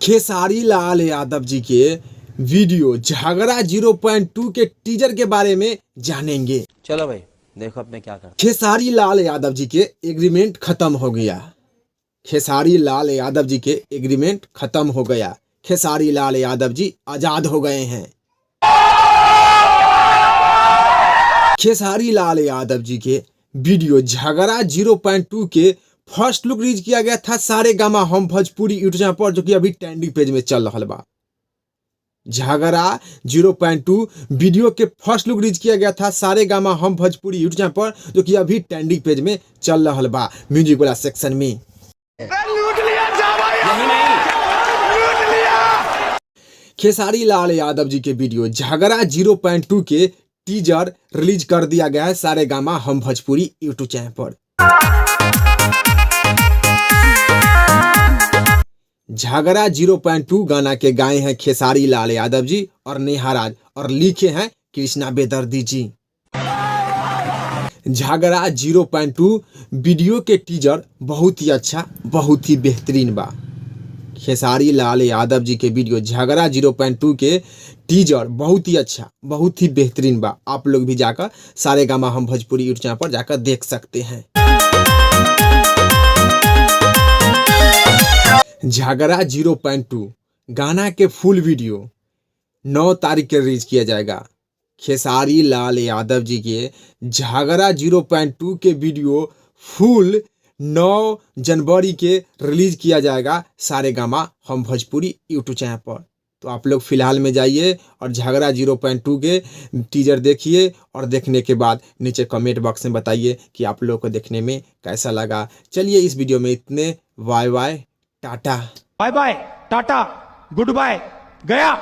खेसारी लाल यादव जी के वीडियो झगड़ा 0.2 के टीजर के बारे में जानेंगे। चलो भाई देखो अब मैं क्या कर। खेसारी लाल यादव जी के एग्रीमेंट खत्म हो गया। खेसारी लाल यादव जी के एग्रीमेंट खत्म हो गया। खेसारी लाल यादव जी आजाद हो गए हैं। खेसारी लाल यादव जी के वीडियो झगड़ा 0.2 के फर्स्ट लुक रिलीज किया गया था सारे गामा हम भोजपुरी यूट्यूब चैनल पर, जो कि अभी ट्रेंडिंग पेज में चल रहा बा। झगड़ा 0.2 वीडियो के फर्स्ट लुक रिलीज किया गया था सारे गामा हम भोजपुरी यूट्यूब चैनल पर, जो कि अभी ट्रेंडिंग पेज में चल रहा बा म्यूजिक वाला सेक्शन में। खेसारी लाल यादव जी के वीडियो झगड़ा 0.2 के टीजर रिलीज कर दिया गया है सारे गामा हम भोजपुरी यूट्यूब चैनल पर। झगड़ा 0.2 गाना के गाए हैं खेसारी लाल यादव जी और नेहा राज और लिखे हैं कृष्णा बेदर्दी जी। झगड़ा 0.2 वीडियो के टीजर बहुत ही अच्छा, बहुत ही बेहतरीन बा। खेसारी लाल यादव जी के वीडियो झगड़ा 0.2 के टीजर बहुत ही अच्छा, बहुत ही बेहतरीन बा। आप लोग भी जाकर सारे गामा हम भोजपुरी यूट्यूब चैनल पर जाकर देख सकते हैं। झगड़ा 0.2 गाना के फुल वीडियो 9 तारीख के रिलीज किया जाएगा। खेसारी लाल यादव जी के झगड़ा 0.2 के वीडियो फुल 9 जनवरी के रिलीज किया जाएगा सारे गामा हम भोजपुरी यूट्यूब चैनल पर। तो आप लोग फिलहाल में जाइए और झगड़ा 0.2 के टीजर देखिए और देखने के बाद नीचे कमेंट बॉक्स में बताइए कि आप लोगों को देखने में कैसा लगा। चलिए इस वीडियो में इतने। Bye bye tata. Bye bye tata goodbye गया।